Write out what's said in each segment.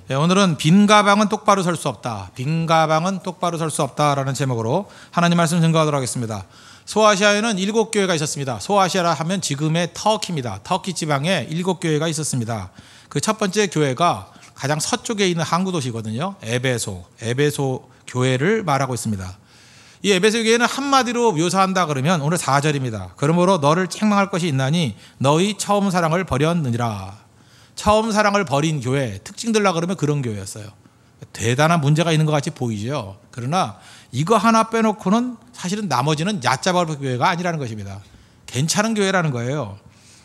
네, 오늘은 빈 가방은 똑바로 설 수 없다. 빈 가방은 똑바로 설 수 없다라는 제목으로 하나님 말씀 증거하도록 하겠습니다. 소아시아에는 7교회가 있었습니다. 소아시아라 하면 지금의 터키입니다. 터키 지방에 7교회가 있었습니다. 그 첫 번째 교회가 가장 서쪽에 있는 항구 도시거든요. 에베소 교회를 말하고 있습니다. 이 에베소 교회는 한마디로 묘사한다 그러면 오늘 4절입니다. 그러므로 너를 책망할 것이 있나니 너희 처음 사랑을 버렸느니라. 처음 사랑을 버린 교회 특징들라 그러면 그런 교회였어요. 대단한 문제가 있는 것 같이 보이죠. 그러나 이거 하나 빼놓고는 사실은 나머지는 얕잡아 볼 교회가 아니라는 것입니다. 괜찮은 교회라는 거예요.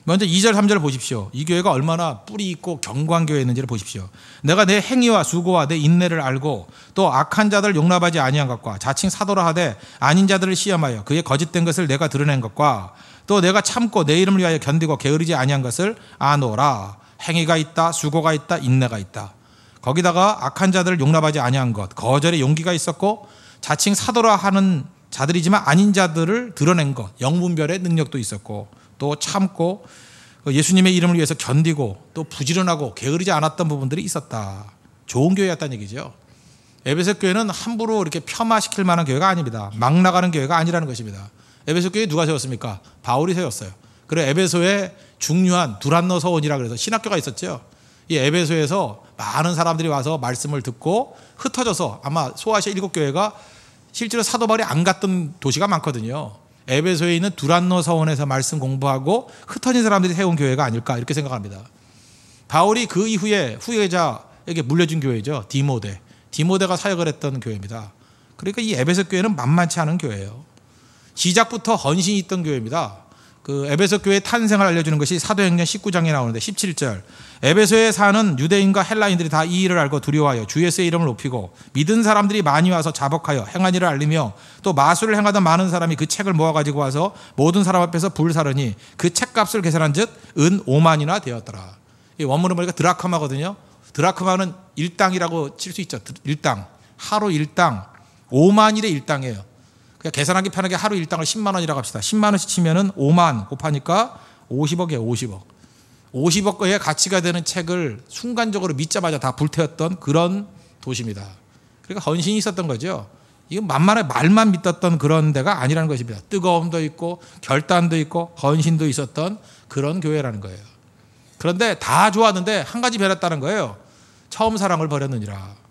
먼저 2절 3절 보십시오. 이 교회가 얼마나 뿌리 있고 견고한 교회였는지를 보십시오. 내가 내 행위와 수고와 내 인내를 알고 또 악한 자들을 용납하지 아니한 것과 자칭 사도라 하되 아닌 자들을 시험하여 그의 거짓된 것을 내가 드러낸 것과 또 내가 참고 내 이름을 위하여 견디고 게으르지 아니한 것을 아노라. 행위가 있다, 수고가 있다, 인내가 있다. 거기다가 악한 자들을 용납하지 아니한 것, 거절의 용기가 있었고 자칭 사도라 하는 자들이지만 아닌 자들을 드러낸 것, 영분별의 능력도 있었고 또 참고 예수님의 이름을 위해서 견디고 또 부지런하고 게으르지 않았던 부분들이 있었다. 좋은 교회였다는 얘기죠. 에베소 교회는 함부로 이렇게 폄하시킬 만한 교회가 아닙니다. 막 나가는 교회가 아니라는 것입니다. 에베소 교회 누가 세웠습니까? 바울이 세웠어요. 그리고 에베소에 중요한 두란노 서원이라 그래서 신학교가 있었죠. 이 에베소에서 많은 사람들이 와서 말씀을 듣고 흩어져서 아마 소아시아 7교회가 실제로 사도 바울이 안 갔던 도시가 많거든요. 에베소에 있는 두란노 서원에서 말씀 공부하고 흩어진 사람들이 세운 교회가 아닐까 이렇게 생각합니다. 바울이 그 이후에 후계자에게 물려준 교회죠. 디모데가 사역을 했던 교회입니다. 그러니까 이 에베소 교회는 만만치 않은 교회예요. 시작부터 헌신이 있던 교회입니다. 그 에베소 교회의 탄생을 알려주는 것이 사도행전 19장에 나오는데 17절 에베소에 사는 유대인과 헬라인들이 다 이 일을 알고 두려워하여 주 예수의 이름을 높이고 믿은 사람들이 많이 와서 자복하여 행한 일을 알리며 또 마술을 행하던 많은 사람이 그 책을 모아가지고 와서 모든 사람 앞에서 불사르니 그 책값을 계산한 즉 은 5만이나 되었더라. 이 원문을 보니까 드라크마거든요. 드라크마는 일당이라고 칠 수 있죠. 일당. 하루 일당 5만일의 일당이에요. 계산하기 편하게 하루 일당을 10만 원이라고 합시다. 10만 원씩 치면은 5만 곱하니까 50억이에요. 50억. 50억의 가치가 되는 책을 순간적으로 믿자마자 다 불태웠던 그런 도시입니다. 그러니까 헌신이 있었던 거죠. 이건 만만하게 말만 믿었던 그런 데가 아니라는 것입니다. 뜨거움도 있고 결단도 있고 헌신도 있었던 그런 교회라는 거예요. 그런데 다 좋았는데 한 가지 변했다는 거예요. 처음 사랑을 버렸느니라.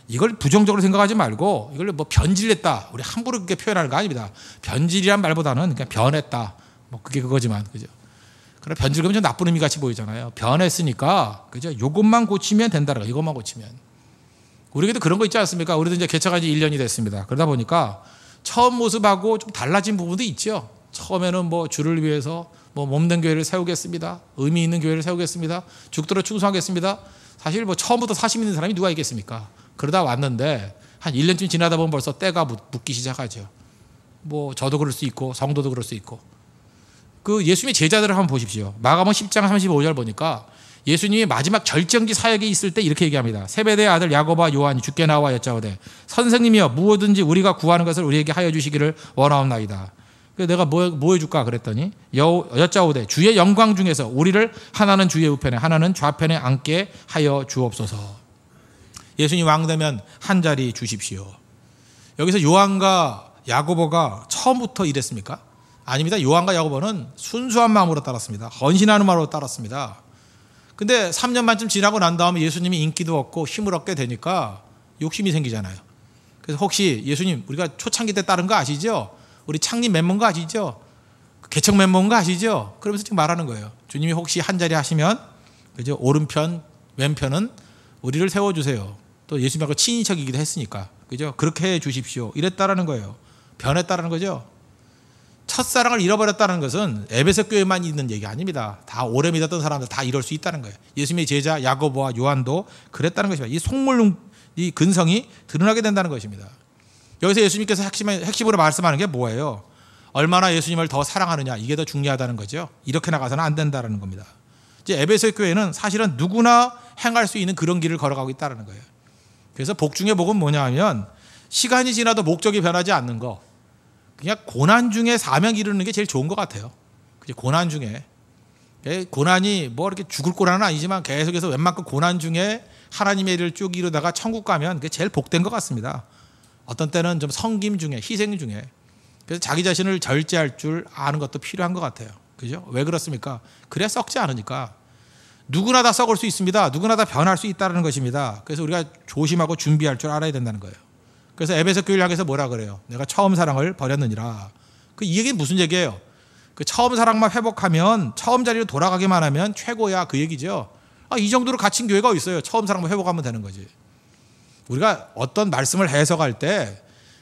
이걸 부정적으로 생각하지 말고 이걸 뭐 변질했다. 우리 함부로 그렇게 표현하는 거 아닙니다. 변질이란 말보다는 그냥 변했다. 뭐 그게 그거지만 그죠. 그러나 변질 그러면 좀 나쁜 의미 같이 보이잖아요. 변했으니까 그죠. 이것만 고치면 된다는 거. 이것만 고치면. 우리에게도 그런 거 있지 않습니까? 우리도 이제 개척한 지 1년이 됐습니다. 그러다 보니까 처음 모습하고 좀 달라진 부분도 있죠. 처음에는 뭐 주를 위해서 뭐 몸된 교회를 세우겠습니다. 의미 있는 교회를 세우겠습니다. 죽도록 충성하겠습니다. 사실 뭐 처음부터 사심 있는 사람이 누가 있겠습니까? 그러다 왔는데 한 1년쯤 지나다 보면 벌써 때가 묻기 시작하죠. 뭐 저도 그럴 수 있고 성도도 그럴 수 있고. 그 예수님의 제자들을 한번 보십시오. 마가복음 10장 35절 보니까 예수님이 마지막 결정지 사역에 있을 때 이렇게 얘기합니다. 세베대의 아들 야고보와 요한이 주께 나와 여짜오되 선생님이여 무엇든지 우리가 구하는 것을 우리에게 하여 주시기를 원하옵나이다. 그래서 내가 뭐 해줄까 그랬더니 여짜오되 주의 영광 중에서 우리를 하나는 주의 우편에 하나는 좌편에 앉게 하여 주옵소서. 예수님 왕되면 한 자리 주십시오. 여기서 요한과 야고보가 처음부터 이랬습니까? 아닙니다. 요한과 야고보는 순수한 마음으로 따랐습니다. 헌신하는 마음으로 따랐습니다. 근데 3년 반쯤 지나고 난 다음에 예수님이 인기도 얻고 힘을 얻게 되니까 욕심이 생기잖아요. 그래서 혹시 예수님 우리가 초창기 때 따른 거 아시죠? 우리 창립 멤버인 거 아시죠? 개척 멤버인 거 아시죠? 그러면서 지금 말하는 거예요. 주님이 혹시 한 자리 하시면 그죠? 오른편 왼편은 우리를 세워주세요. 또 예수님하고 친인척이기도 했으니까 그죠? 그렇게 해 주십시오. 이랬다라는 거예요. 변했다라는 거죠. 첫사랑을 잃어버렸다는 것은 에베소 교회만 있는 얘기 아닙니다. 다 오래 믿었던 사람들 다 이럴 수 있다는 거예요. 예수님의 제자 야고보와 요한도 그랬다는 것입니다. 이 속물 이 근성이 드러나게 된다는 것입니다. 여기서 예수님께서 핵심으로 말씀하는 게 뭐예요? 얼마나 예수님을 더 사랑하느냐 이게 더 중요하다는 거죠. 이렇게 나가서는 안 된다는 겁니다. 이제 에베소 교회는 사실은 누구나 행할 수 있는 그런 길을 걸어가고 있다는 거예요. 그래서 복 중에 복은 뭐냐 하면 시간이 지나도 목적이 변하지 않는 거. 그냥 고난 중에 사명 이루는 게 제일 좋은 것 같아요. 고난 중에. 고난이 뭐 이렇게 죽을 고난은 아니지만 계속해서 웬만큼 고난 중에 하나님의 일을 쭉 이루다가 천국 가면 그게 제일 복된 것 같습니다. 어떤 때는 좀 섬김 중에, 희생 중에. 그래서 자기 자신을 절제할 줄 아는 것도 필요한 것 같아요. 그죠? 왜 그렇습니까? 그래야 썩지 않으니까. 누구나 다 썩을 수 있습니다. 누구나 다 변할 수 있다는 것입니다. 그래서 우리가 조심하고 준비할 줄 알아야 된다는 거예요. 그래서 에베소 교회를 향해서 뭐라 그래요? 내가 처음 사랑을 버렸느니라. 이 얘기는 무슨 얘기예요? 그 처음 사랑만 회복하면, 처음 자리로 돌아가기만 하면 최고야, 그 얘기죠. 이 정도로 갇힌 교회가 어디 있어요? 처음 사랑만 회복하면 되는 거지. 우리가 어떤 말씀을 해석할 때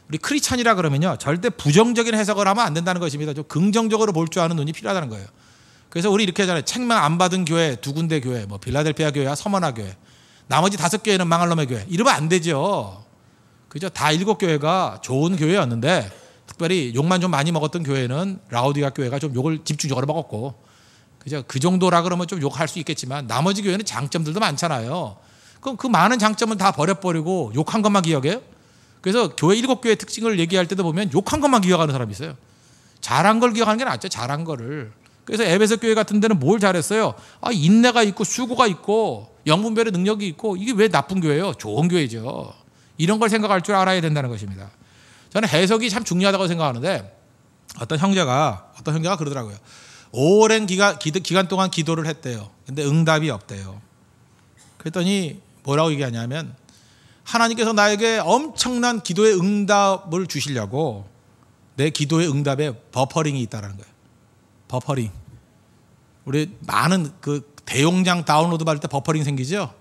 우리 크리스찬이라 그러면요, 절대 부정적인 해석을 하면 안 된다는 것입니다. 좀 긍정적으로 볼 줄 아는 눈이 필요하다는 거예요. 그래서 우리 이렇게 하잖아요. 책망 안 받은 교회 2군데 교회, 뭐 빌라델피아 교회야 서머나 교회, 나머지 5교회는 망할 놈의 교회, 이러면 안 되죠. 그죠? 다 7교회가 좋은 교회였는데 특별히 욕만 좀 많이 먹었던 교회는 라오디가 교회가 좀 욕을 집중적으로 먹었고, 그죠? 그 정도라 그러면 좀 욕할 수 있겠지만 나머지 교회는 장점들도 많잖아요. 그럼 그 많은 장점은 다 버려버리고 욕한 것만 기억해요? 그래서 교회 7교회의 특징을 얘기할 때도 보면 욕한 것만 기억하는 사람이 있어요. 잘한 걸 기억하는 게 낫죠. 잘한 거를. 그래서 에베소 교회 같은 데는 뭘 잘했어요? 인내가 있고 수고가 있고 영분별의 능력이 있고, 이게 왜 나쁜 교회예요? 좋은 교회죠. 이런 걸 생각할 줄 알아야 된다는 것입니다. 저는 해석이 참 중요하다고 생각하는데, 어떤 형제가 그러더라고요. 오랜 기간 동안 기도를 했대요. 근데 응답이 없대요. 그랬더니 뭐라고 얘기하냐면, 하나님께서 나에게 엄청난 기도의 응답을 주시려고 내 기도의 응답에 버퍼링이 있다는 거예요. 버퍼링. 우리 많은 그 대용량 다운로드 받을 때 버퍼링 생기죠?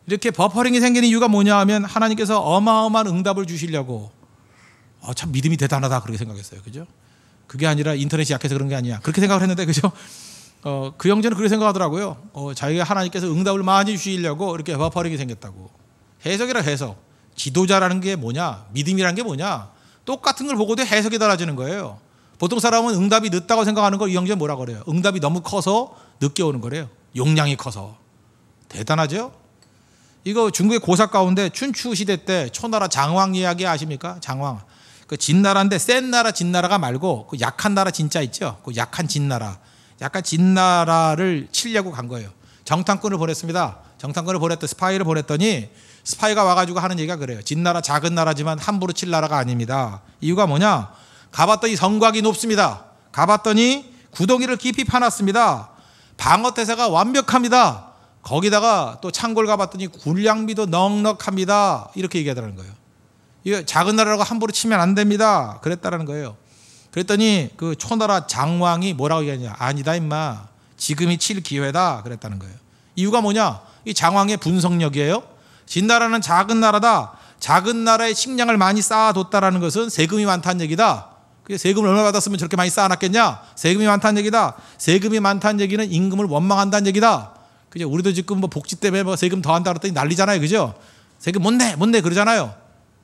이렇게 버퍼링이 생기는 이유가 뭐냐 하면, 하나님께서 어마어마한 응답을 주시려고. 참 믿음이 대단하다, 그렇게 생각했어요. 그죠? 그게 아니라 인터넷이 약해서 그런 게 아니야, 그렇게 생각을 했는데, 그죠? 그 형제는 그렇게 생각하더라고요. 자기가 하나님께서 응답을 많이 주시려고 이렇게 버퍼링이 생겼다고. 해석이라 해석. 지도자라는 게 뭐냐, 믿음이라는 게 뭐냐, 똑같은 걸 보고도 해석이 달라지는 거예요. 보통 사람은 응답이 늦다고 생각하는 걸 이 형제는 뭐라 그래요? 응답이 너무 커서 늦게 오는 거래요. 용량이 커서. 대단하죠? 이거 중국의 고사 가운데 춘추 시대 때 초나라 장왕 이야기 아십니까? 장왕. 그 진나라인데 센 나라 진나라가 말고 그 약한 나라 진짜 있죠? 그 약한 진나라. 약간 진나라를 치려고 간 거예요. 정탐꾼을 보냈습니다. 정탐꾼을 보냈더니 스파이를 보냈더니 스파이가 와가지고 하는 얘기가 그래요. 진나라 작은 나라지만 함부로 칠 나라가 아닙니다. 이유가 뭐냐? 가봤더니 성곽이 높습니다. 가봤더니 구덩이를 깊이 파놨습니다. 방어태세가 완벽합니다. 거기다가 또 창고를 가봤더니 군량비도 넉넉합니다. 이렇게 얘기하더라는 거예요. 이거 작은 나라라고 함부로 치면 안 됩니다. 그랬다라는 거예요. 그랬더니 그 초나라 장왕이 뭐라고 얘기하냐? 아니다 임마, 지금이 칠 기회다. 그랬다는 거예요. 이유가 뭐냐? 이 장왕의 분석력이에요. 진나라는 작은 나라다. 작은 나라에 식량을 많이 쌓아뒀다라는 것은 세금이 많다는 얘기다. 세금을 얼마 받았으면 저렇게 많이 쌓아놨겠냐? 세금이 많다는 얘기다. 세금이 많다는 얘기는 임금을 원망한다는 얘기다. 그죠? 우리도 지금 뭐 복지 때문에 뭐 세금 더 한다 그랬더니 난리잖아요. 그죠? 세금 못 내 그러잖아요.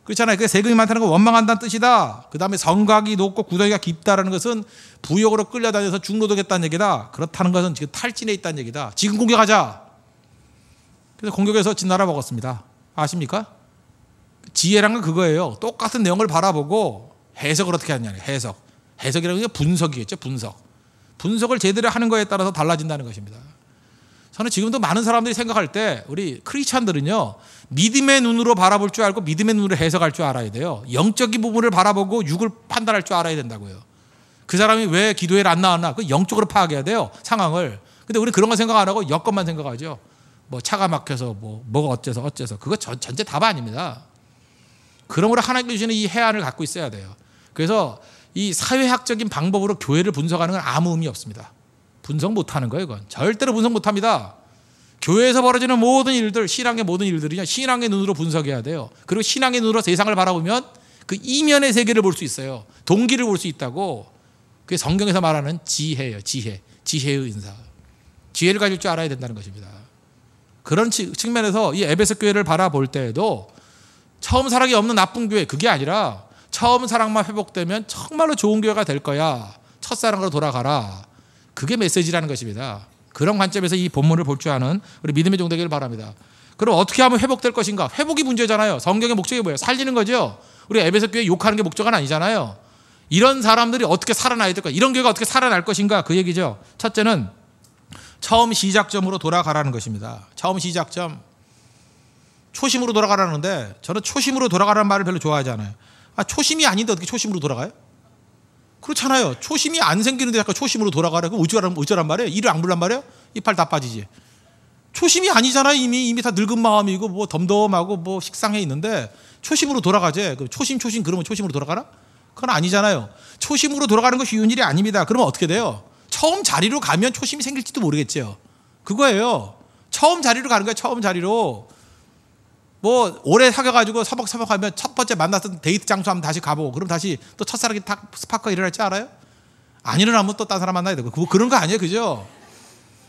그렇잖아요. 그 세금이 많다는 건 원망한다는 뜻이다. 그 다음에 성곽이 높고 구덩이가 깊다라는 것은 부역으로 끌려다녀서 중노동했다는 얘기다. 그렇다는 것은 지금 탈진해 있다는 얘기다. 지금 공격하자. 그래서 공격해서 진나라 먹었습니다. 아십니까? 지혜란 건 그거예요. 똑같은 내용을 바라보고 해석을 어떻게 하느냐. 해석이라는 게 분석이겠죠. 분석을 제대로 하는 거에 따라서 달라진다는 것입니다. 저는 지금도 많은 사람들이 생각할 때 우리 크리스찬들은요, 믿음의 눈으로 바라볼 줄 알고 믿음의 눈으로 해석할 줄 알아야 돼요. 영적인 부분을 바라보고 육을 판단할 줄 알아야 된다고요. 그 사람이 왜 기도회를 안 나왔나, 그 영적으로 파악해야 돼요, 상황을. 근데 우리 그런 거 생각 안 하고 여건만 생각하죠. 뭐 차가 막혀서 뭐가 어째서 그거 전체 답 아닙니다. 그러므로 하나님께 주시는 이 해안을 갖고 있어야 돼요. 그래서 이 사회학적인 방법으로 교회를 분석하는 건 아무 의미 없습니다. 분석 못하는 거예요. 그건 절대로 분석 못합니다. 교회에서 벌어지는 모든 일들, 신앙의 모든 일들이요, 신앙의 눈으로 분석해야 돼요. 그리고 신앙의 눈으로 세상을 바라보면 그 이면의 세계를 볼 수 있어요. 동기를 볼 수 있다고. 그게 성경에서 말하는 지혜예요. 지혜의 인사. 지혜를 가질 줄 알아야 된다는 것입니다. 그런 측면에서 이 에베소 교회를 바라볼 때에도 처음 사랑이 없는 나쁜 교회, 그게 아니라 처음 사랑만 회복되면 정말로 좋은 교회가 될 거야. 첫사랑으로 돌아가라. 그게 메시지라는 것입니다. 그런 관점에서 이 본문을 볼 줄 아는 우리 믿음의 종 되기를 바랍니다. 그럼 어떻게 하면 회복될 것인가? 회복이 문제잖아요. 성경의 목적이 뭐예요? 살리는 거죠. 우리 에베소 교회 욕하는 게 목적은 아니잖아요. 이런 사람들이 어떻게 살아나야 될까? 이런 교회가 어떻게 살아날 것인가? 그 얘기죠. 첫째는 처음 시작점으로 돌아가라는 것입니다. 처음 시작점. 초심으로 돌아가라는데 저는 초심으로 돌아가라는 말을 별로 좋아하지 않아요. 초심이 아닌데 어떻게 초심으로 돌아가요? 그렇잖아요. 초심이 안 생기는데 자꾸 초심으로 돌아가라. 그럼 어쩌란 말이에요? 이를 악물란 말이에요? 이빨 다 빠지지. 초심이 아니잖아요. 이미 다 늙은 마음이고 뭐 덤덤하고 뭐 식상해 있는데 초심으로 돌아가지. 초심 그러면 초심으로 돌아가나? 그건 아니잖아요. 초심으로 돌아가는 거 쉬운 일이 아닙니다. 그러면 어떻게 돼요? 처음 자리로 가면 초심이 생길지도 모르겠죠. 그거예요. 처음 자리로 가는 거예요. 처음 자리로. 뭐 오래 사귀어가지고 서먹서먹하면 첫 번째 만났던 데이트 장소 한번 다시 가보고 그럼 다시 또 첫사랑이 탁 스파크가 일어날지 알아요? 안 일어나면 또 딴 사람 만나야 되고 그런 거 아니에요. 그죠?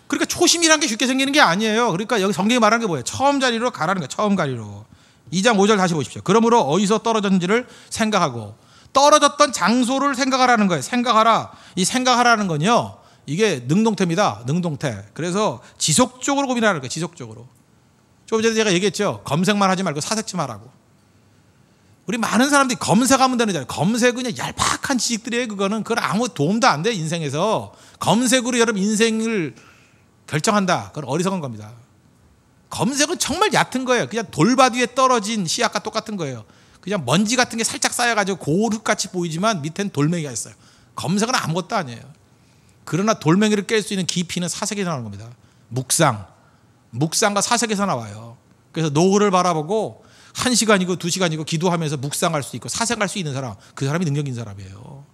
그러니까 초심이란 게 쉽게 생기는 게 아니에요. 그러니까 여기 성경이 말하는 게 뭐예요? 처음 자리로 가라는 거예요. 처음 자리로. 2장 5절 다시 보십시오. 그러므로 어디서 떨어졌는지를 생각하고 떨어졌던 장소를 생각하라는 거예요. 생각하라. 이 생각하라는 건요. 이게 능동태입니다. 능동태. 그래서 지속적으로 고민하는 거예요. 지속적으로. 좀 전에 제가 얘기했죠. 검색만 하지 말고 사색좀 하라고. 우리 많은 사람들이 검색하면 되는 잖아요. 검색은 그냥 얄팍한 지식들이에요. 그거는 아무 도움도 안 돼. 인생에서. 검색으로 여러분 인생을 결정한다. 그건 어리석은 겁니다. 검색은 정말 얕은 거예요. 그냥 돌밭 위에 떨어진 씨앗과 똑같은 거예요. 그냥 먼지 같은 게 살짝 쌓여가지고 고흙같이 보이지만 밑엔 돌멩이가 있어요. 검색은 아무것도 아니에요. 그러나 돌멩이를 깰 수 있는 깊이는 사색에서 나오는 겁니다. 묵상과 사색에서 나와요. 그래서 노을을 바라보고 1시간이고 2시간이고 기도하면서 묵상할 수 있고 사색할 수 있는 사람, 그 사람이 능력 있는 사람이에요.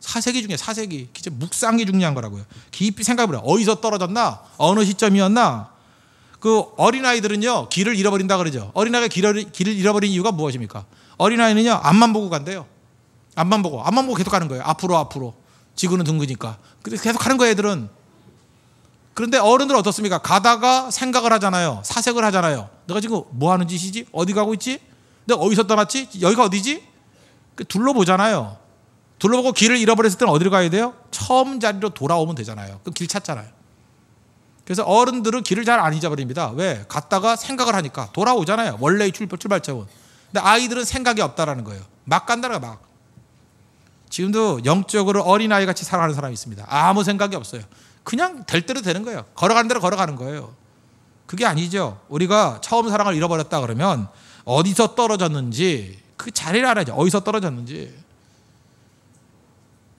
사색이 중요해요. 사색이. 진짜 묵상이 중요한 거라고요. 깊이 생각해보라. 어디서 떨어졌나? 어느 시점이었나? 그 어린아이들은요 길을 잃어버린다 그러죠. 어린아이가 길을 잃어버린 이유가 무엇입니까? 어린아이는요 앞만 보고 간대요. 앞만 보고 계속 가는 거예요. 앞으로. 지구는 둥그니까. 그래서 계속 가는 거예요 애들은. 그런데 어른들은 어떻습니까? 가다가 생각을 하잖아요. 사색을 하잖아요. 내가 지금 뭐 하는 짓이지? 어디 가고 있지? 내가 어디서 떠났지? 여기가 어디지? 둘러보잖아요. 둘러보고 길을 잃어버렸을 때는 어디로 가야 돼요? 처음 자리로 돌아오면 되잖아요. 그럼 길 찾잖아요. 그래서 어른들은 길을 잘 안 잊어버립니다. 왜? 갔다가 생각을 하니까 돌아오잖아요. 원래의 출발점은. 근데 아이들은 생각이 없다라는 거예요. 막 간다는 거예요. 막. 지금도 영적으로 어린아이 같이 살아가는 사람이 있습니다. 아무 생각이 없어요. 그냥 될 대로 되는 거예요. 걸어가는 대로 걸어가는 거예요. 그게 아니죠. 우리가 처음 사랑을 잃어버렸다 그러면 어디서 떨어졌는지 그 자리를 알아야죠. 어디서 떨어졌는지.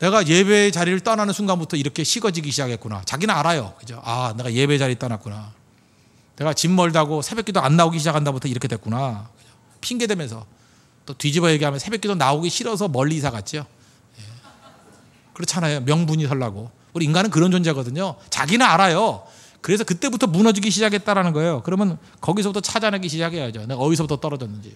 내가 예배의 자리를 떠나는 순간부터 이렇게 식어지기 시작했구나. 자기는 알아요. 그죠? 아, 내가 예배의 자리 떠났구나. 내가 집 멀다고 새벽기도 안 나오기 시작한다부터 이렇게 됐구나. 핑계 대면서 또 뒤집어 얘기하면 새벽기도 나오기 싫어서 멀리 이사 갔죠. 예. 그렇잖아요. 명분이 설라고. 우리 인간은 그런 존재거든요. 자기는 알아요. 그래서 그때부터 무너지기 시작했다라는 거예요. 그러면 거기서부터 찾아내기 시작해야죠. 내가 어디서부터 떨어졌는지.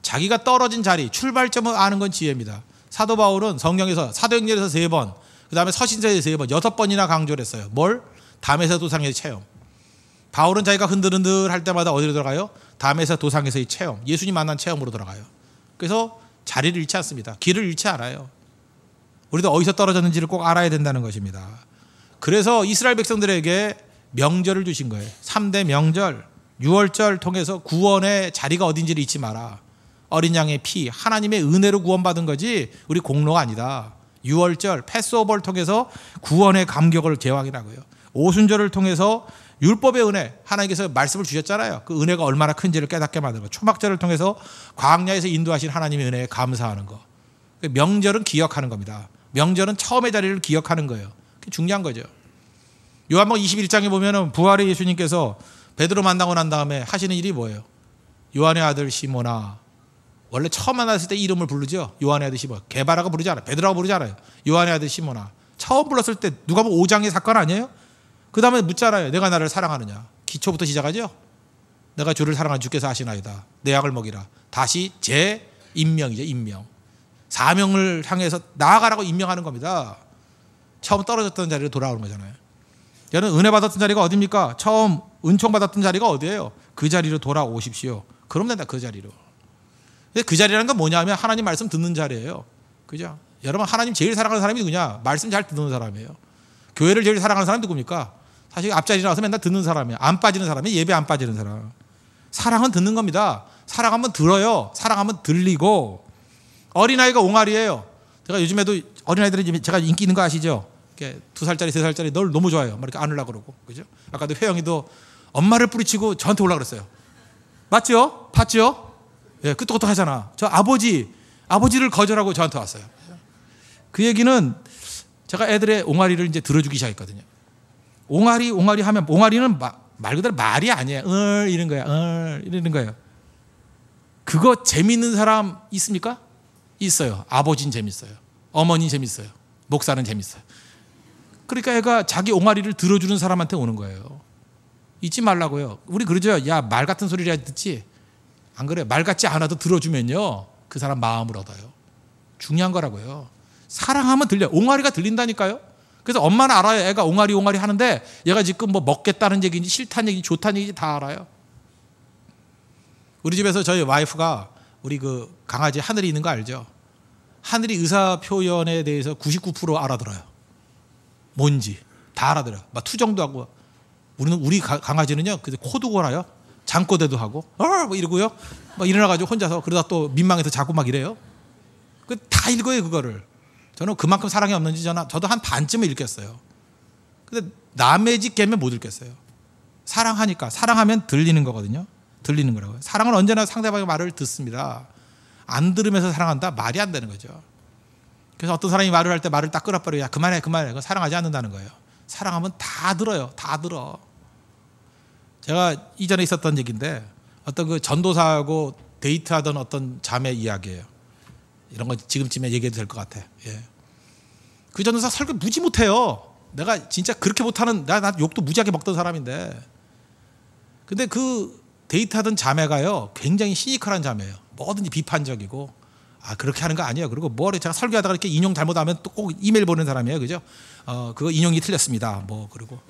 자기가 떨어진 자리, 출발점을 아는 건 지혜입니다. 사도 바울은 성경에서 사도행전에서 3번, 그 다음에 서신서에서 3번, 6번이나 강조를 했어요. 뭘? 담에서 도상에서의 체험. 바울은 자기가 흔들흔들 할 때마다 어디로 들어가요? 담에서 도상에서의 체험. 예수님 만난 체험으로 들어가요. 그래서 자리를 잃지 않습니다. 길을 잃지 않아요. 우리도 어디서 떨어졌는지를 꼭 알아야 된다는 것입니다. 그래서 이스라엘 백성들에게 명절을 주신 거예요. 3대 명절, 6월절 통해서 구원의 자리가 어딘지를 잊지 마라. 어린 양의 피, 하나님의 은혜로 구원받은 거지 우리 공로가 아니다. 6월절, 패스오버를 통해서 구원의 감격을 개왕이라고요. 오순절을 통해서 율법의 은혜, 하나님께서 말씀을 주셨잖아요. 그 은혜가 얼마나 큰지를 깨닫게 만드는 거. 초막절을 통해서 광야에서 인도하신 하나님의 은혜에 감사하는 거. 명절은 기억하는 겁니다. 명절은 처음의 자리를 기억하는 거예요. 그게 중요한 거죠. 요한복음 21장에 보면은 부활의 예수님께서 베드로 만나고 난 다음에 하시는 일이 뭐예요? 요한의 아들 시몬아. 원래 처음 만났을 때 이름을 부르죠. 요한의 아들 시몬. 게바라고 부르지 않아요. 베드로라고 부르지 않아요. 요한의 아들 시몬아. 처음 불렀을 때 누가 보면 5장의 사건 아니에요? 그 다음에 묻잖아요. 내가 나를 사랑하느냐. 기초부터 시작하죠. 내가 주를 사랑하는 주께서 하시나이다. 내 약을 먹이라. 다시 재임명이죠. 임명. 사명을 향해서 나아가라고 임명하는 겁니다. 처음 떨어졌던 자리로 돌아오는 거잖아요. 여러분 은혜 받았던 자리가 어디입니까? 처음 은총 받았던 자리가 어디예요? 그 자리로 돌아오십시오. 그럼 된다. 그 자리로. 근데 그 자리라는 건 뭐냐 하면 하나님 말씀 듣는 자리예요. 그죠? 여러분 하나님 제일 사랑하는 사람이 누구냐? 말씀 잘 듣는 사람이에요. 교회를 제일 사랑하는 사람이 누굽니까? 사실 앞자리 나와서 맨날 듣는 사람이에요. 안 빠지는 사람이 예배 안 빠지는 사람. 사랑은 듣는 겁니다. 사랑하면 들어요. 사랑하면 들리고. 어린아이가 옹알이에요. 제가 요즘에도 어린아이들이 제가 인기 있는 거 아시죠? 2살짜리 3살짜리 널 너무 좋아해요. 막 이렇게 안으려고 그러고. 그죠? 아까도 혜영이도 엄마를 뿌리치고 저한테 오려고 그랬어요. 맞죠? 봤죠? 예, 끄떡끄떡하잖아. 저 아버지를 거절하고 저한테 왔어요. 그 얘기는 제가 애들의 옹알이를 이제 들어주기 시작했거든요. 옹알이 하면 옹알이는 말 그대로 말이 아니에요. 이런 거야. 이러는 거예요. 그거 재밌는 사람 있습니까? 있어요. 아버지는 재밌어요. 어머니는 재밌어요. 목사는 재밌어요. 그러니까 애가 자기 옹알이를 들어주는 사람한테 오는 거예요. 잊지 말라고요. 우리 그러죠. 야, 말 같은 소리를 해야 듣지. 안 그래요? 말 같지 않아도 들어주면요, 그 사람 마음을 얻어요. 중요한 거라고요. 사랑하면 들려요. 옹알이가 들린다니까요. 그래서 엄마는 알아요. 애가 옹알이 하는데 얘가 지금 뭐 먹겠다는 얘기인지 싫다는 얘기인지 좋다는 얘기인지 다 알아요. 우리 집에서 저희 와이프가 우리 그 강아지 하늘이 있는 거 알죠? 하늘이 의사 표현에 대해서 99% 알아들어요. 뭔지 다 알아들어요. 막 투정도 하고. 우리 강아지는요, 그 코도 골아요. 잠꼬대도 하고, 뭐 이러고요. 막 일어나가지고 혼자서 그러다 또 민망해서 자꾸 막 이래요. 그 다 읽어요, 그거를. 저는 그만큼 사랑이 없는지 저도 한 반쯤은 읽겠어요. 근데 남의 집 개면 못 읽겠어요. 사랑하니까. 사랑하면 들리는 거거든요. 들리는 거라고요. 사랑은 언제나 상대방의 말을 듣습니다. 안 들으면서 사랑한다? 말이 안 되는 거죠. 그래서 어떤 사람이 말을 할 때 말을 딱 끊어버려요. 야, 그만해. 그건 사랑하지 않는다는 거예요. 사랑하면 다 들어요. 다 들어. 제가 이전에 있었던 얘기인데, 어떤 그 전도사하고 데이트하던 어떤 자매 이야기예요. 이런 거 지금쯤에 얘기해도 될 것 같아. 예. 그 전도사 설교 무지 못해요. 내가 진짜 그렇게 못하는, 나 욕도 무지하게 먹던 사람인데, 근데 그 데이트하던 자매가요, 굉장히 시니컬한 자매예요. 뭐든지 비판적이고, 그렇게 하는 거 아니에요. 그리고 제가 설교하다가 이렇게 인용 잘못하면 또 꼭 이메일 보내는 사람이에요. 그죠? 그거 인용이 틀렸습니다. 그리고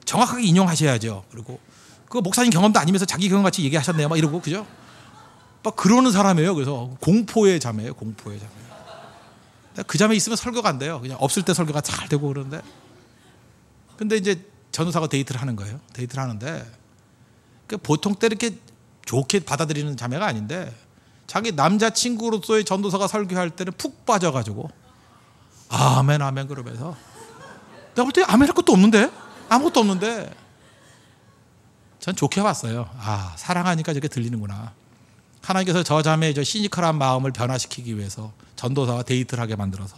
정확하게 인용하셔야죠. 그리고 그 목사님 경험도 아니면서 자기 경험 같이 얘기하셨네요. 막 이러고, 그죠? 막 그러는 사람이에요. 그래서 공포의 자매예요. 공포의 자매. 그 자매 있으면 설교가 안 돼요. 그냥 없을 때 설교가 잘 되고 그러는데. 근데 이제 전도사가 데이트를 하는 거예요. 데이트를 하는데, 보통 때 이렇게 좋게 받아들이는 자매가 아닌데, 자기 남자친구로서의 전도사가 설교할 때는 푹 빠져가지고 아멘 아멘 그러면서, 내가 볼 때 아멘 할 것도 없는데, 아무것도 없는데, 전 좋게 봤어요. 사랑하니까 저렇게 들리는구나. 하나님께서 저 자매의 저 시니컬한 마음을 변화시키기 위해서 전도사와 데이트를 하게 만들어서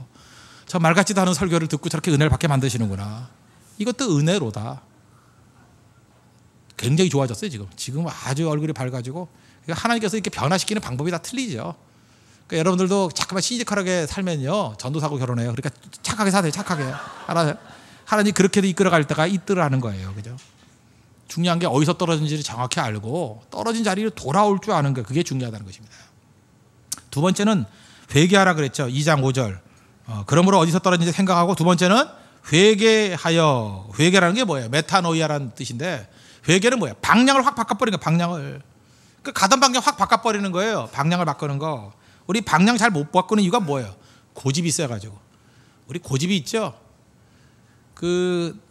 저 말 같지도 않은 설교를 듣고 저렇게 은혜를 받게 만드시는구나. 이것도 은혜로다. 굉장히 좋아졌어요. 지금 아주 얼굴이 밝아지고. 하나님께서 이렇게 변화시키는 방법이 다 틀리죠. 그러니까 여러분들도 자꾸만 시니컬하게 살면요, 전도사하고 결혼해요. 그러니까 착하게 사세요. 착하게. 알아요? 하나님 그렇게도 이끌어갈 때가 있더라는 거예요. 그죠? 중요한 게 어디서 떨어진지를 정확히 알고 떨어진 자리로 돌아올 줄 아는 거, 그게 중요하다는 것입니다. 두 번째는 회개하라 그랬죠. 2장 5절. 그러므로 어디서 떨어진지 생각하고, 두 번째는 회개하여. 회개라는 게 뭐예요? 메타노이아라는 뜻인데, 회개는 뭐예요? 방향을 확 바꿔버리는 거예요. 방향을. 가던 방향 확 바꿔버리는 거예요. 방향을 바꾸는 거. 우리 방향 잘 못 바꾸는 이유가 뭐예요? 고집이 있어가지고. 우리 고집이 있죠.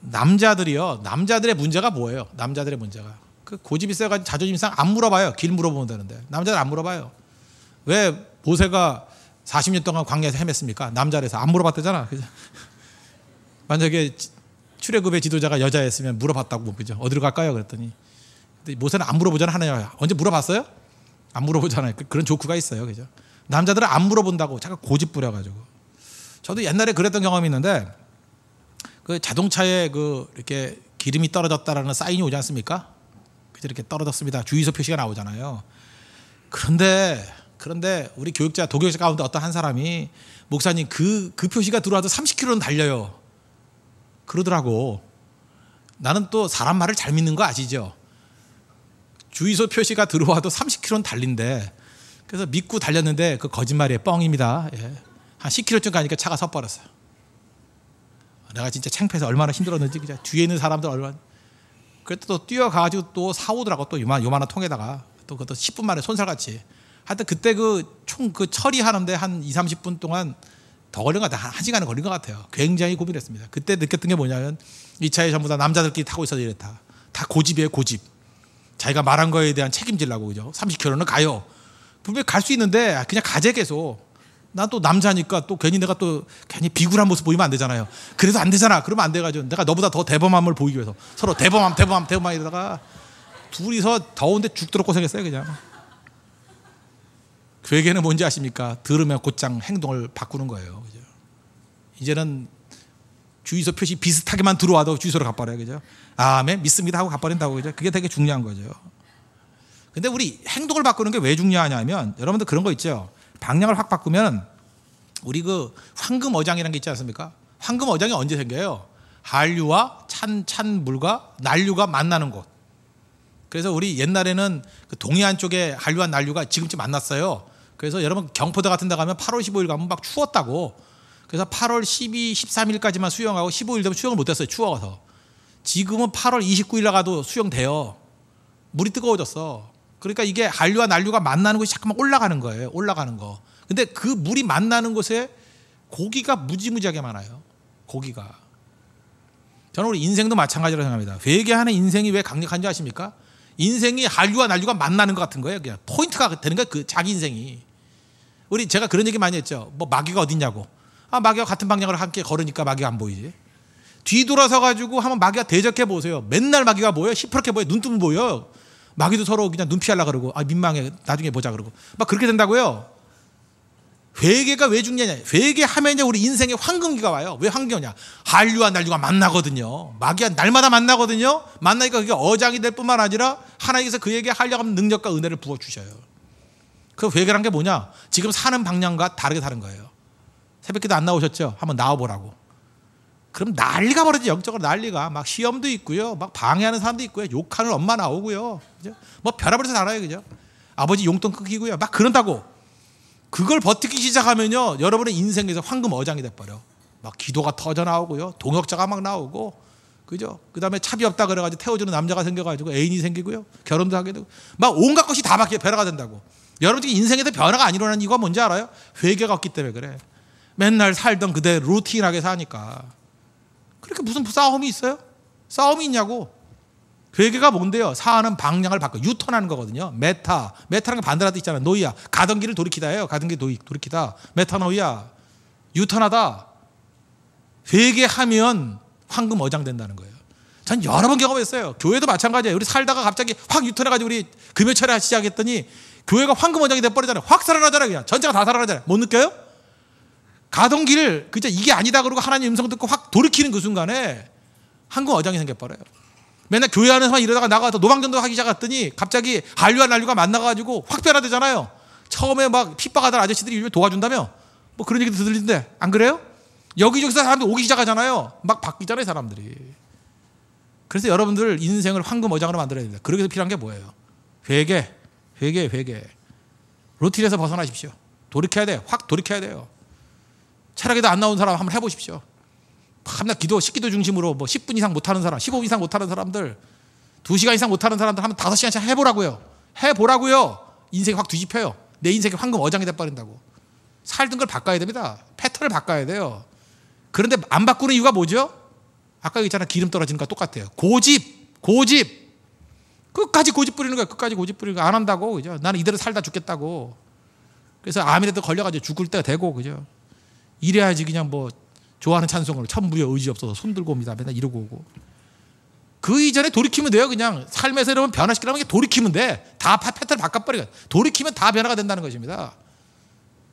남자들의 문제가 뭐예요? 남자들의 문제가 고집이 있어가지고 자존심 상 안 물어봐요. 길 물어보면 되는데 남자들 안 물어봐요. 왜 모세가 40년 동안 광야에서 헤맸습니까? 남자라서 안 물어봤대잖아. 그죠? 만약에 출애굽의 지도자가 여자였으면 물어봤다고, 그죠? 어디로 갈까요? 그랬더니, 근데 모세는 안 물어보잖아. 하나님 언제 물어봤어요? 안 물어보잖아요. 그런 조크가 있어요. 그죠? 남자들은 안 물어본다고 자꾸 고집 부려가지고. 저도 옛날에 그랬던 경험이 있는데, 그 자동차에 이렇게 기름이 떨어졌다라는 사인이 오지 않습니까? 그래서 이렇게 떨어졌습니다. 주유소 표시가 나오잖아요. 그런데 우리 도교육자 가운데 어떤 한 사람이, 목사님 그 표시가 들어와도 30km는 달려요. 그러더라고. 나는 또 사람 말을 잘 믿는 거 아시죠? 주유소 표시가 들어와도 30km는 달린대. 그래서 믿고 달렸는데 그 거짓말이에요. 뻥입니다. 예. 한 10km쯤 가니까 차가 섰버렸어요. 내가 진짜 창피해서 얼마나 힘들었는지. 그냥 뒤에 있는 사람들 얼마나. 그래도 또 뛰어가가지고 또 사오더라고. 또 요만한 통에다가 또 그것도 10분 만에 손살같이. 하여튼 그때 총 처리하는데 한 20-30분 동안 더 걸린 것 같아요. 한 시간은 걸린 것 같아요. 굉장히 고민했습니다. 그때 느꼈던 게 뭐냐면, 이 차에 전부 다 남자들끼리 타고 있어서 이랬다. 다 고집이에요. 고집. 자기가 말한 거에 대한 책임지려고. 그죠? 30km는 가요. 분명히 갈 수 있는데 그냥 가재 계속. 난 또 남자니까 또 괜히 내가 또 괜히 비굴한 모습 보이면 안 되잖아요. 그래도 안 되잖아. 그러면 안 돼가지고 내가 너보다 더 대범함을 보이기 위해서 서로 대범함 이러다가 둘이서 더운데 죽도록 고생했어요 그냥. 괴계는 뭔지 아십니까? 들으면 곧장 행동을 바꾸는 거예요. 그죠? 이제는 주유소 표시 비슷하게만 들어와도 주유소로 가버려요. 그죠? 아멘 믿습니다 하고 가버린다고. 그죠? 그게 되게 중요한 거죠. 근데 우리 행동을 바꾸는 게 왜 중요하냐면 여러분들 그런 거 있죠. 방향을 확 바꾸면 우리 그 황금어장이라는 게 있지 않습니까? 황금어장이 언제 생겨요? 한류와 찬 물과 난류가 만나는 곳. 그래서 우리 옛날에는 그 동해안 쪽에 한류와 난류가 지금쯤 만났어요. 그래서 여러분 경포대 같은 데 가면 8월 15일 가면 막 추웠다고. 그래서 8월 12, 13일까지만 수영하고 15일 되면 수영을 못했어요. 추워서. 지금은 8월 29일 나가도 수영돼요. 물이 뜨거워졌어. 그러니까 이게 한류와 난류가 만나는 곳이 잠깐만 올라가는 거예요. 올라가는 거. 근데 그 물이 만나는 곳에 고기가 무지무지하게 많아요. 고기가. 저는 우리 인생도 마찬가지라고 생각합니다. 회개하는 인생이 왜 강력한지 아십니까? 인생이 한류와 난류가 만나는 것 같은 거예요. 그냥 포인트가 되는 거예요. 그 자기 인생이. 제가 그런 얘기 많이 했죠. 뭐 마귀가 어딨냐고. 마귀와 같은 방향을 함께 걸으니까 마귀가 안 보이지. 뒤돌아서 가지고 한번 마귀가 대적해 보세요. 맨날 마귀가 보여요. 시퍼렇게 보여요. 눈 뜨면 보여요. 마귀도 서로 그냥 눈 피하려고 그러고 민망해 나중에 보자 그러고 막 그렇게 된다고요. 회개가 왜 중요하냐. 회개하면 이제 우리 인생에 황금기가 와요. 왜 황금기냐. 한류와 난류가 만나거든요. 마귀가 날마다 만나거든요. 만나니까 그게 어장이 될 뿐만 아니라 하나님께서 그에게 하려고 하는 능력과 은혜를 부어주셔요. 그 회개란 게 뭐냐. 지금 사는 방향과 다르게 사는 거예요. 새벽기도 안 나오셨죠? 한번 나와보라고. 그럼 난리가 벌어지. 영적으로 난리가. 막 시험도 있고요. 막 방해하는 사람도 있고요. 욕하는 엄마 나오고요. 그죠? 뭐 별아버리서 알아요. 그죠? 아버지 용돈 끊기고요. 막 그런다고. 그걸 버티기 시작하면요. 여러분의 인생에서 황금 어장이 돼버려. 막 기도가 터져 나오고요. 동역자가 막 나오고. 그죠? 그 다음에 차비 없다 그래가지고 태워주는 남자가 생겨가지고 애인이 생기고요. 결혼도 하게 되고. 막 온갖 것이 다 바뀌어. 변화가 된다고. 여러분들이 인생에서 변화가 안 일어나는 이유가 뭔지 알아요? 회개가 없기 때문에 그래. 맨날 살던 그대로 루틴하게 사니까. 그렇게 무슨 싸움이 있어요? 싸움이 있냐고. 회개가 뭔데요? 사는 방향을 바꿔 유턴하는 거거든요. 메타라는 게 반대로 있잖아요. 노이야. 가던 길을 돌이키다예요. 가던 길 돌이키다. 메타노이야. 유턴하다. 회개하면 황금 어장 된다는 거예요. 전 여러 번 경험했어요. 교회도 마찬가지예요. 우리 살다가 갑자기 확 유턴해가지고 우리 금요철에 시작했더니 교회가 황금 어장이 돼버리잖아요. 확 살아나잖아요. 그냥 전체가 다 살아나잖아요. 못 느껴요? 가던 길 그저 이게 아니다 그러고 하나님 음성 듣고 확 돌이키는 그 순간에 황금 어장이 생겨버려요. 맨날 교회 안에서만 이러다가 나가서 노방전도 하기 시작했더니 갑자기 한류와 난류가 만나가지고 확 변화되잖아요. 처음에 막 핍박하던 아저씨들이 도와준다며 뭐 그런 얘기도 들리는데 안 그래요? 여기저기서 사람들 오기 시작하잖아요. 막 바뀌잖아요 사람들이. 그래서 여러분들 인생을 황금 어장으로 만들어야 됩니다. 그러기 위해서 필요한 게 뭐예요? 회개. 루틴에서 벗어나십시오. 돌이켜야 돼요. 확 돌이켜야 돼요. 철학에도 안 나온 사람 한번 해보십시오. 밤낮 기도, 식기도 중심으로 뭐 10분 이상 못하는 사람, 15분 이상 못하는 사람들, 2시간 이상 못하는 사람들 한번 5시간씩 해보라고요. 해보라고요. 인생이 확 뒤집혀요. 내 인생이 황금 어장이 돼버린다고. 살던 걸 바꿔야 됩니다. 패턴을 바꿔야 돼요. 그런데 안 바꾸는 이유가 뭐죠? 아까 얘기했잖아. 기름 떨어지는 거랑 똑같아요. 고집. 끝까지 고집 부리는 거야. 끝까지 고집 부리는 거 안 한다고. 그죠? 나는 이대로 살다 죽겠다고. 그래서 암이라도 걸려가지고 죽을 때가 되고, 그죠? 이래야지 그냥 뭐 좋아하는 찬송으로 천부여 의지 없어서 손 들고 옵니다. 맨날 이러고 오고. 그 이전에 돌이키면 돼요. 그냥 삶에서 여러분 변화시키려면 돌이키면 돼. 다 패턴을 바꿔버리고. 돌이키면 다 변화가 된다는 것입니다.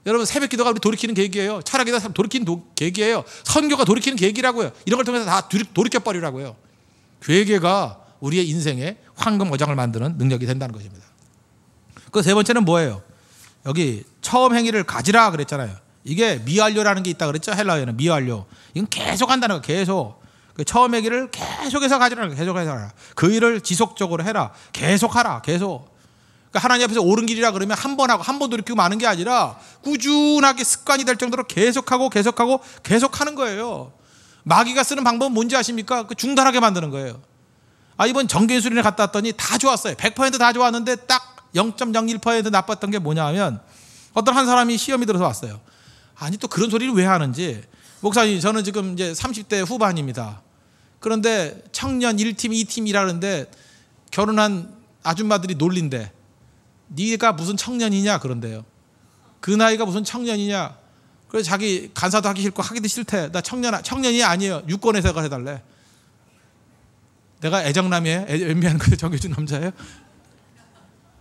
여러분 새벽 기도가 우리 돌이키는 계기예요. 철학기도 돌이키는 계기예요. 선교가 돌이키는 계기라고요. 이런 걸 통해서 다 돌이켜버리라고요. 회개가 우리의 인생에 황금 어장을 만드는 능력이 된다는 것입니다. 그 세 번째는 뭐예요? 여기 처음 행위를 가지라 그랬잖아요. 이게 미완료라는 게 있다 그랬죠. 헬라어에는 미완료. 이건 계속 한다는 거예요. 계속. 그 처음 행위를 계속해서 가지라. 계속해서 하라. 그 일을 지속적으로 해라. 계속하라. 계속. 그러니까 하나님 앞에서 옳은 길이라 그러면 한 번 하고 한 번 돌이키고 마는 게 아니라 꾸준하게 습관이 될 정도로 계속하고 계속하는 거예요. 마귀가 쓰는 방법은 뭔지 아십니까? 그 중단하게 만드는 거예요. 이번 정기수련회 갔다 왔더니 다 좋았어요. 100%다 좋았는데 딱 0.01% 나빴던 게 뭐냐 하면 어떤 한 사람이 시험이 들어서 왔어요. 아니 또 그런 소리를 왜 하는지. 목사님 저는 지금 이제 30대 후반입니다. 그런데 청년 1팀 2팀이라는데 결혼한 아줌마들이 놀린대. 네가 무슨 청년이냐 그런데요. 그 나이가 무슨 청년이냐. 그래서 자기 간사도 하기 싫고 하기도 싫대. 나 청년이 아니에요. 유권회사가 해달래. 내가 애정남이에요? 엠비하는 거 정해준 남자예요?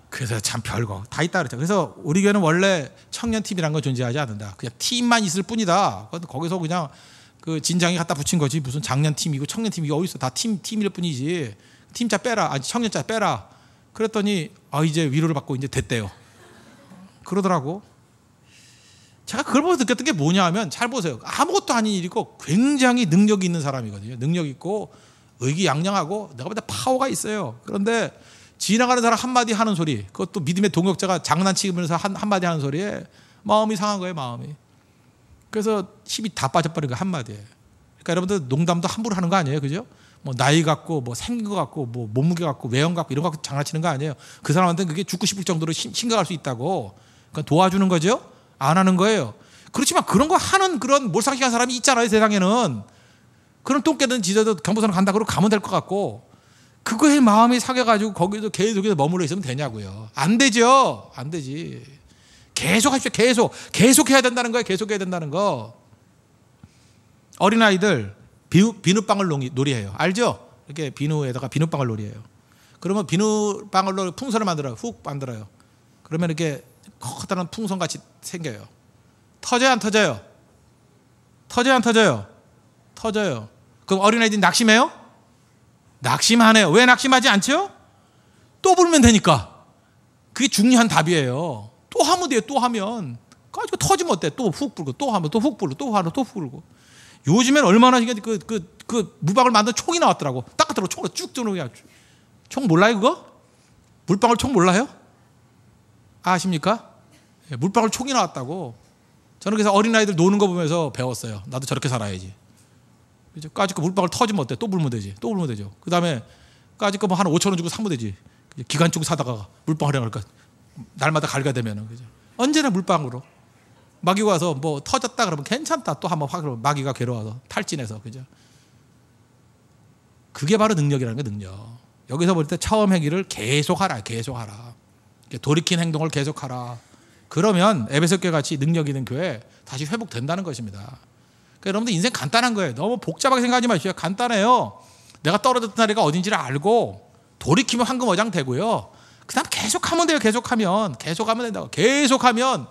그래서 참 별거 다 있다 그랬죠. 그래서 우리 교회는 원래 청년팀이라는 건 존재하지 않는다. 그냥 팀만 있을 뿐이다. 거기서 그냥 그 진장이 갖다 붙인 거지. 무슨 장년팀이고 청년팀이 어디 있어. 다 팀일 뿐이지. 팀자 빼라. 아니 청년자 빼라. 그랬더니 이제 위로를 받고 이제 됐대요. 그러더라고. 제가 그걸 보면서 느꼈던 게 뭐냐 하면 잘 보세요. 아무것도 아닌 일이고 굉장히 능력이 있는 사람이거든요. 능력 있고 의기양양하고 내가 볼 때 파워가 있어요. 그런데 지나가는 사람 한마디 하는 소리, 그것도 믿음의 동역자가 장난치면서 한마디 하는 소리에 마음이 상한 거예요. 마음이. 그래서 힘이 다 빠져버린 거예요. 한마디에. 그러니까 여러분들 농담도 함부로 하는 거 아니에요. 그죠? 뭐 나이 갖고 뭐 생긴 거 갖고 뭐 몸무게 갖고 외형 갖고 이런 거 갖고 장난치는 거 아니에요. 그 사람한테는 그게 죽고 싶을 정도로 심각할 수 있다고. 그러니까 도와주는 거죠. 안 하는 거예요. 그렇지만 그런 거 하는 그런 몰상식한 사람이 있잖아요. 세상에는. 그런 똥개는 지저도 경보선을 간다 그러고 가면 될 것 같고, 그거에 마음이 사겨가지고 거기서 계속해서 머물러 있으면 되냐고요. 안 되죠. 안 되지. 계속 하십시오. 계속 해야 된다는 거예요. 계속 해야 된다는 거. 어린아이들 비누방울 놀이해요. 알죠? 이렇게 비누에다가 비누방울 놀이해요. 그러면 비누방울로 풍선을 만들어요. 훅 만들어요. 그러면 이렇게 커다란 풍선같이 생겨요. 터져요, 안 터져요? 터져요, 안 터져요? 터져요. 그럼 어린아이들이 낙심해요? 낙심하네요. 왜 낙심하지 않죠? 또 불면 되니까. 그게 중요한 답이에요. 또 하면 돼요. 또 하면. 가지고 터지면 어때? 또 훅 불고 또 하면 또 훅 불고 또 하면 또 훅 불고. 요즘엔 얼마나 그 무방울 만든 총이 나왔더라고. 딱 들어 총으로 쭉 들어오게. 총 몰라요 그거? 물방울 총 몰라요? 아십니까? 물방울 총이 나왔다고. 저는 그래서 어린아이들 노는 거 보면서 배웠어요. 나도 저렇게 살아야지. 까짓 거 물방울 터지면 어때? 또 불면 되지. 또 불면 되죠. 그 다음에 까짓 거 뭐 한 5천 원 주고 사면 되지. 기관총 사다가 물방울에 갈까? 날마다 갈가대면은. 그죠? 언제나 물방울로. 마귀가 와서 뭐 터졌다 그러면 괜찮다. 또 한번 확 마귀가 괴로워서 탈진해서. 그죠? 그게 바로 능력이라는 게 능력. 여기서 볼 때 처음 행위를 계속하라. 돌이킨 행동을 계속하라. 그러면 에베소 교회 같이 능력 있는 교회 다시 회복된다는 것입니다. 그러니까 여러분들 인생 간단한 거예요. 너무 복잡하게 생각하지 마시고요. 간단해요. 내가 떨어졌던 자리가 어딘지를 알고 돌이키면 황금어장 되고요. 그 다음 계속하면 돼요. 계속하면 된다고. 계속하면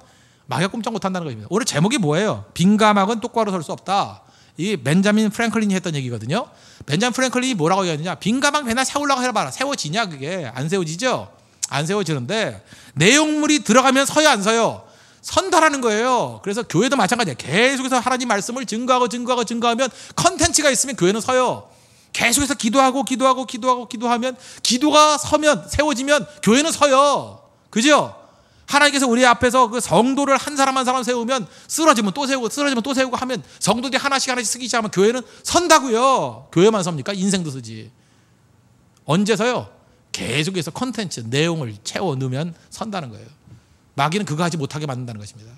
마귀가 꼼짝 못한다는 것입니다. 오늘 제목이 뭐예요? 빈 가방은 똑바로 설 수 없다. 이 벤자민 프랭클린이 했던 얘기거든요. 벤자민 프랭클린이 뭐라고 얘기했느냐? 빈 가방 맨날 세우려고 해봐라. 세워지냐 그게? 안 세워지죠? 안 세워지는데 내용물이 들어가면 서요 안 서요? 선다라는 거예요. 그래서 교회도 마찬가지예요. 계속해서 하나님 말씀을 증거하면 컨텐츠가 있으면 교회는 서요. 계속해서 기도하면 기도가 서면 세워지면 교회는 서요. 그죠? 하나님께서 우리 앞에서 그 성도를 한 사람 한 사람 세우면 쓰러지면 또 세우고 하면 성도들이 하나씩 쓰기 시작하면 교회는 선다고요. 교회만 섭니까? 인생도 쓰지. 언제 서요? 계속해서 컨텐츠 내용을 채워 넣으면 선다는 거예요. 마귀는 그거 하지 못하게 만든다는 것입니다.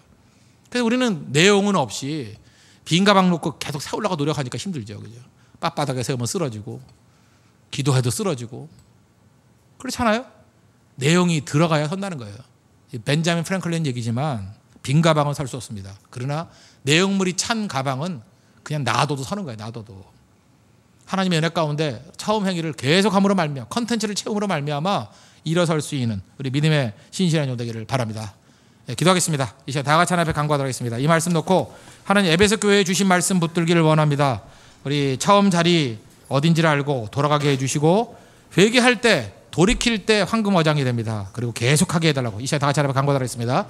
그래서 우리는 내용은 없이 빈 가방 놓고 계속 세우려고 노력하니까 힘들죠. 그죠? 빳빳하게 세우면 쓰러지고 기도해도 쓰러지고 그렇잖아요. 내용이 들어가야 선다는 거예요. 벤자민 프랭클린 얘기지만 빈 가방은 설 수 없습니다. 그러나 내용물이 찬 가방은 그냥 놔둬도 서는 거예요. 놔둬도. 하나님의 은혜 가운데 처음 행위를 계속함으로 말미암아 컨텐츠를 채움으로 말미암아 일어설 수 있는 우리 믿음의 신실한 종 되기를 바랍니다. 네, 기도하겠습니다. 이 시간 다 같이 하나님 앞에 간구하도록 하겠습니다. 이 말씀 놓고 하나님 에베소 교회에 주신 말씀 붙들기를 원합니다. 우리 처음 자리 어딘지를 알고 돌아가게 해주시고 회개할 때 돌이킬 때 황금어장이 됩니다. 그리고 계속하게 해달라고 이 시간 다 같이 하나님 앞에 간구하도록 하겠습니다.